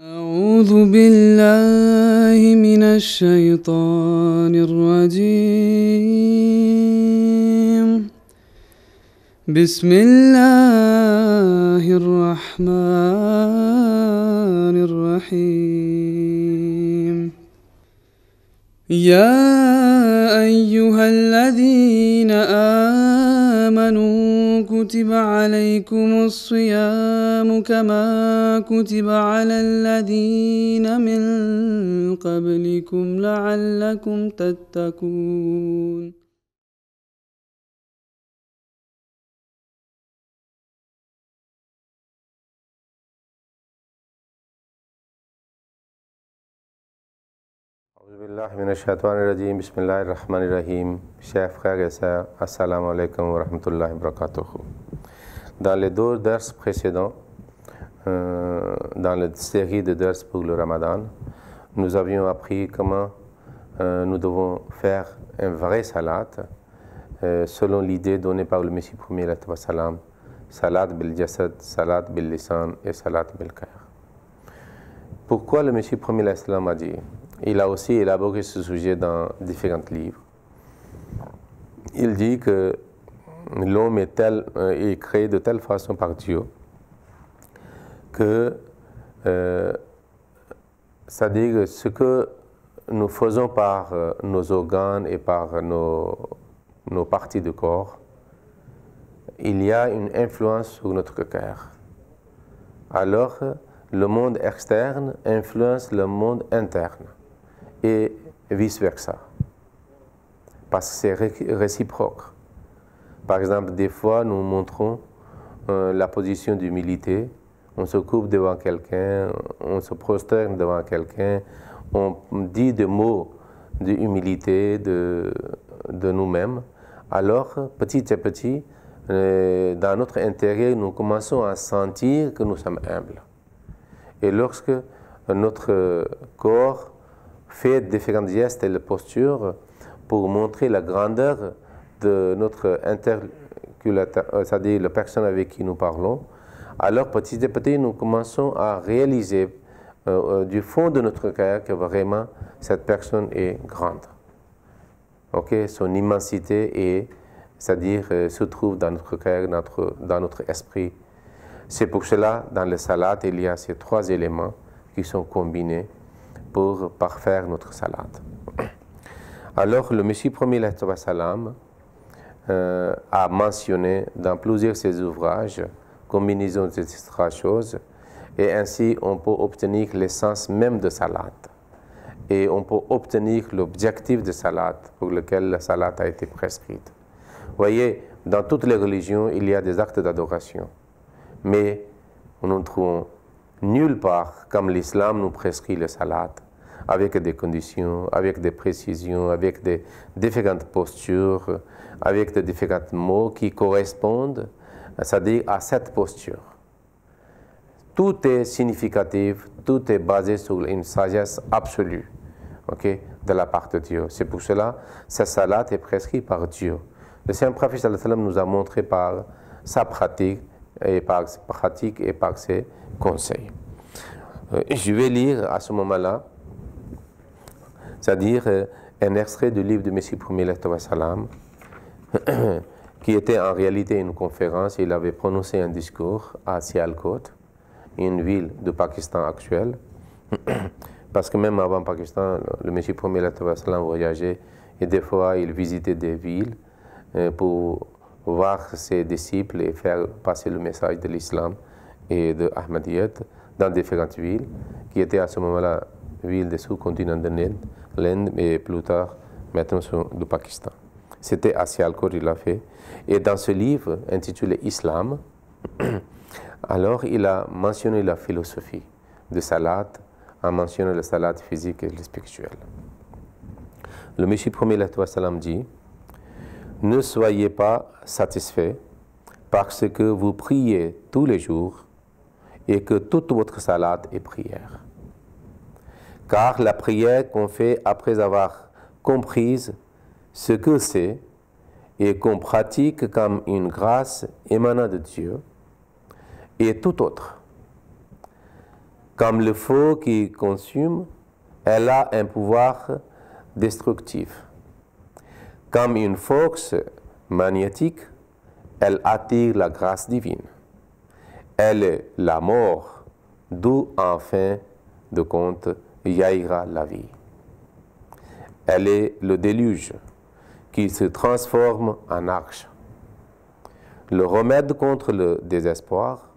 أعوذ بالله من الشيطان الرجيم بسم الله الرحمن الرحيم يا أيها الذين آمنوا كتب عليكم الصيام كما كتب على الذين من قبلكم لعلكم تتقون Bismillahirrahmanirrahim, Bismillahirrahmanirrahim. Chers frères et sœurs, Assalamu alaikum wa rahmatullahi wa barakatuh. Dans les deux dars précédents, dans la série de dars pour le Ramadan, nous avions appris comment nous devons faire un vrai salat selon l'idée donnée par le Messie premier, salam, salat bil jasad, salat bil lisan et salat bil cœur. Pourquoi le Messie premier salam a dit? Il a aussi élaboré ce sujet dans différents livres. Il dit que l'homme est créé de telle façon par Dieu que, c'est-à-dire ce que nous faisons par nos organes et par nos parties du corps, il y a une influence sur notre cœur. Alors, le monde externe influence le monde interne et vice-versa, parce que c'est réciproque. Par exemple, des fois, nous montrons la position d'humilité, on se coupe devant quelqu'un, on se prosterne devant quelqu'un, on dit des mots d'humilité de nous-mêmes. Alors, petit à petit, dans notre intérieur, nous commençons à sentir que nous sommes humbles. Et lorsque notre corps fait différents gestes et postures pour montrer la grandeur de notre interlocuteur, c'est-à-dire la personne avec qui nous parlons, alors petit à petit nous commençons à réaliser du fond de notre cœur que vraiment cette personne est grande. Okay? Son immensité c'est-à-dire se trouve dans notre cœur, dans notre esprit. C'est pour cela, dans le salat, il y a ces trois éléments qui sont combinés pour parfaire notre salat. Alors, le Messie premier salam a mentionné dans plusieurs de ses ouvrages combinaison de ces trois choses, et ainsi on peut obtenir l'essence même de salat. Et on peut obtenir l'objectif de salat pour lequel la salat a été prescrite. Vous voyez, dans toutes les religions, il y a des actes d'adoration. Mais nous ne trouvons nulle part comme l'islam nous prescrit le salat, avec des conditions, avec des précisions, avec des différentes postures, avec des différents mots qui correspondent, c'est-à-dire à cette posture. Tout est significatif, tout est basé sur une sagesse absolue, okay, de la part de Dieu. C'est pour cela que ce salat est prescrit par Dieu. Le Saint-Prophète sallallahu alayhi wa sallam nous a montré par sa pratique et par ses conseils. Je vais lire à ce moment-là, c'est-à-dire un extrait du livre du Messie premier salam, qui était en réalité une conférence. Il avait prononcé un discours à Sialkot, une ville du Pakistan actuel, parce que même avant le Pakistan, le Messie premier salam voyageait et des fois il visitait des villes pour voir ses disciples et faire passer le message de l'islam et de Ahmadiyyat dans différentes villes qui étaient à ce moment-là villes du sous-continent de l'Inde et plus tard maintenant du Pakistan. C'était à Sialkot, il l'a fait. Et dans ce livre intitulé Islam, alors il a mentionné la philosophie de salat, a mentionné le salat physique et le spirituel. Le Messie premier salam dit: ne soyez pas satisfaits parce que vous priez tous les jours et que toute votre salat est prière. Car la prière qu'on fait après avoir compris ce que c'est et qu'on pratique comme une grâce émanant de Dieu, et tout autre Comme le feu qui consume, elle a un pouvoir destructif. Comme une force magnétique, elle attire la grâce divine. Elle est la mort, d'où en fin de compte jaillira la vie. Elle est le déluge qui se transforme en arche, le remède contre le désespoir,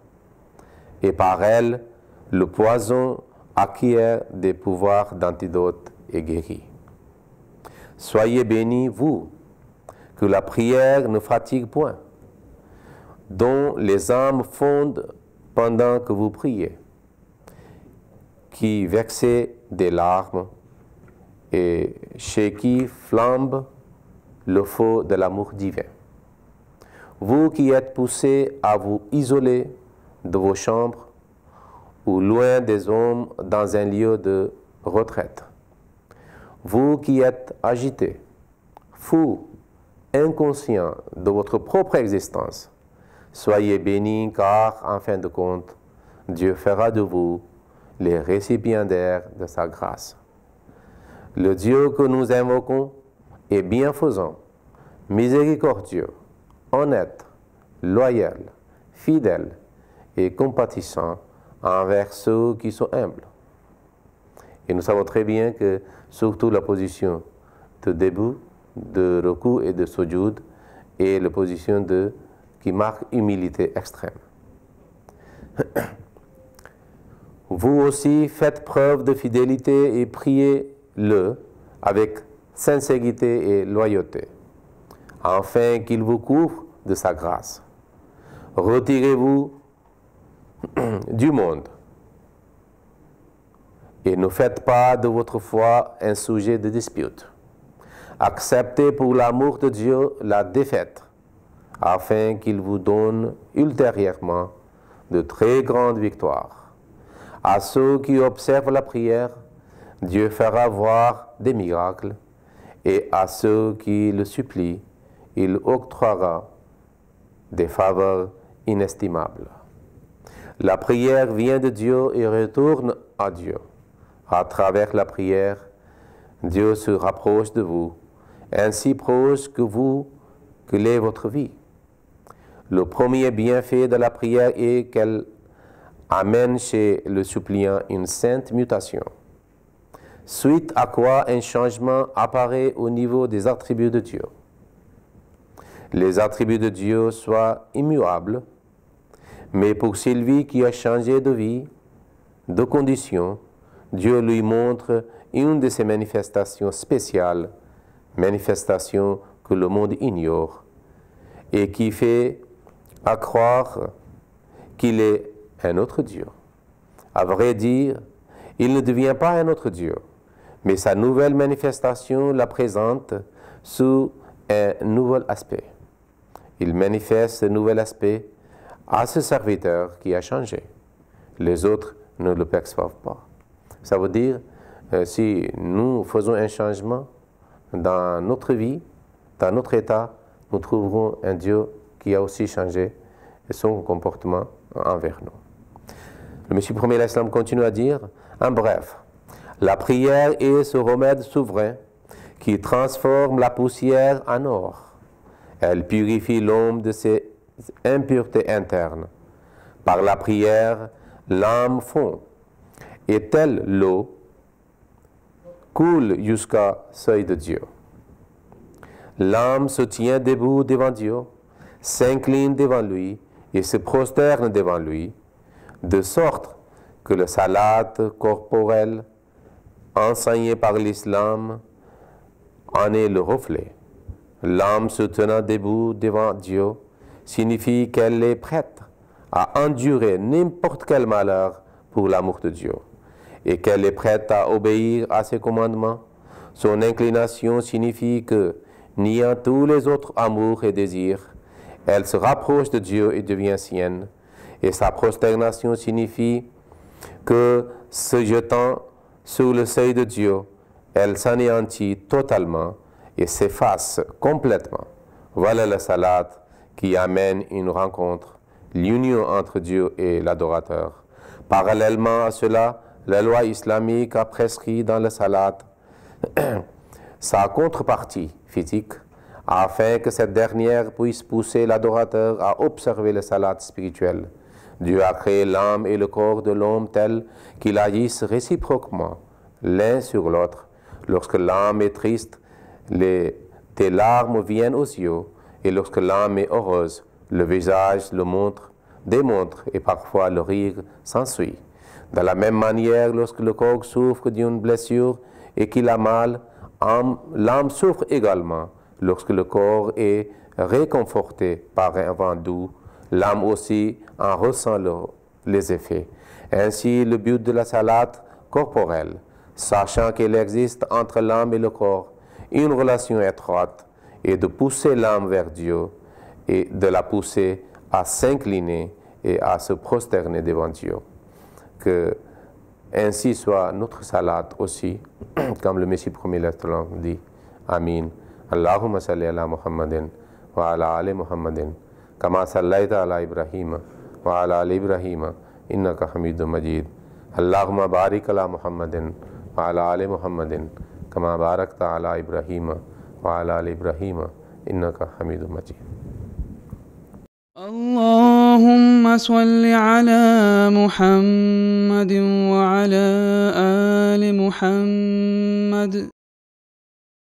et par elle, le poison acquiert des pouvoirs d'antidote et guérit. Soyez bénis, vous, que la prière ne fatigue point, dont les âmes fondent pendant que vous priez, qui vexez des larmes et chez qui flambe le feu de l'amour divin. Vous qui êtes poussés à vous isoler de vos chambres ou loin des hommes dans un lieu de retraite. Vous qui êtes agités, fous, inconscients de votre propre existence, soyez bénis car, en fin de compte, Dieu fera de vous les récipiendaires de sa grâce. Le Dieu que nous invoquons est bienfaisant, miséricordieux, honnête, loyal, fidèle et compatissant envers ceux qui sont humbles. Et nous savons très bien que surtout la position de debout, de ruku et de sujoud est la position qui marque humilité extrême. Vous aussi faites preuve de fidélité et priez-le avec sincérité et loyauté, afin qu'il vous couvre de sa grâce. Retirez-vous du monde et ne faites pas de votre foi un sujet de dispute. Acceptez pour l'amour de Dieu la défaite, afin qu'il vous donne ultérieurement de très grandes victoires. À ceux qui observent la prière, Dieu fera voir des miracles, et à ceux qui le supplient, il octroiera des faveurs inestimables. La prière vient de Dieu et retourne à Dieu. À travers la prière, Dieu se rapproche de vous, ainsi proche que l'est votre vie. Le premier bienfait de la prière est qu'elle amène chez le suppliant une sainte mutation, suite à quoi un changement apparaît au niveau des attributs de Dieu. Les attributs de Dieu soient immuables, mais pour Sylvie qui a changé de vie, de condition, Dieu lui montre une de ses manifestations spéciales, manifestations que le monde ignore, et qui fait à croire qu'il est un autre Dieu. À vrai dire, il ne devient pas un autre Dieu, mais sa nouvelle manifestation la présente sous un nouvel aspect. Il manifeste ce nouvel aspect à ce serviteur qui a changé. Les autres ne le perçoivent pas. Ça veut dire, si nous faisons un changement dans notre vie, dans notre état, nous trouverons un Dieu qui a aussi changé son comportement envers nous. Le Messie premier l'Islam continue à dire, en bref, la prière est ce remède souverain qui transforme la poussière en or. Elle purifie l'homme de ses impuretés internes. Par la prière, l'âme fond, et telle l'eau coule jusqu'au seuil de Dieu. L'âme se tient debout devant Dieu, s'incline devant lui et se prosterne devant lui, de sorte que le salat corporel enseigné par l'islam en est le reflet. L'âme se tenant debout devant Dieu signifie qu'elle est prête à endurer n'importe quel malheur pour l'amour de Dieu et qu'elle est prête à obéir à ses commandements. Son inclination signifie que, niant tous les autres amours et désirs, elle se rapproche de Dieu et devient sienne. Et sa prosternation signifie que, se jetant sur le seuil de Dieu, elle s'anéantit totalement et s'efface complètement. Voilà le salat qui amène une rencontre, l'union entre Dieu et l'adorateur, Parallèlement à cela, la loi islamique a prescrit dans le salat sa contrepartie physique afin que cette dernière puisse pousser l'adorateur à observer le salat spirituel. Dieu a créé l'âme et le corps de l'homme tels qu'ils agissent réciproquement l'un sur l'autre. Lorsque l'âme est triste, des larmes viennent aux yeux, et lorsque l'âme est heureuse, le visage démontre et parfois le rire s'ensuit. De la même manière, lorsque le corps souffre d'une blessure et qu'il a mal, l'âme souffre également. Lorsque le corps est réconforté par un vent doux, l'âme aussi en ressent les effets. Ainsi, le but de la salat corporelle, sachant qu'il existe entre l'âme et le corps une relation étroite, est de pousser l'âme vers Dieu et de la pousser à s'incliner et à se prosterner devant Dieu. Que ainsi soit notre salat aussi, comme le Messie premier dit. Amin. Allahumma salli ala Muhammadin wa ala ali Muhammadin kama sallaita ala Ibrahim wa ala ali Ibrahim innaka Hamidum Majid. Allahumma barik ala Muhammadin wa ala ali Muhammadin kama barakta ala Ibrahim wa ala ali Ibrahim innaka Hamidum Majid. اللهم صل على محمد وعلى آل محمد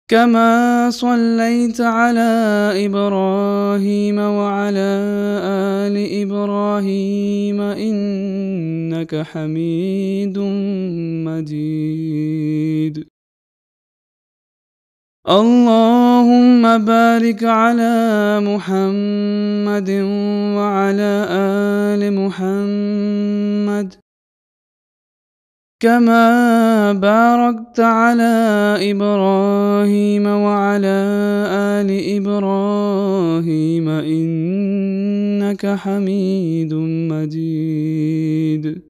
كما صليت على إبراهيم وعلى آل إبراهيم إنك حميد مجيد. اللهم بارك على محمد وعلى آل محمد كما باركت على إبراهيم وعلى آل إبراهيم إنك حميد مجيد.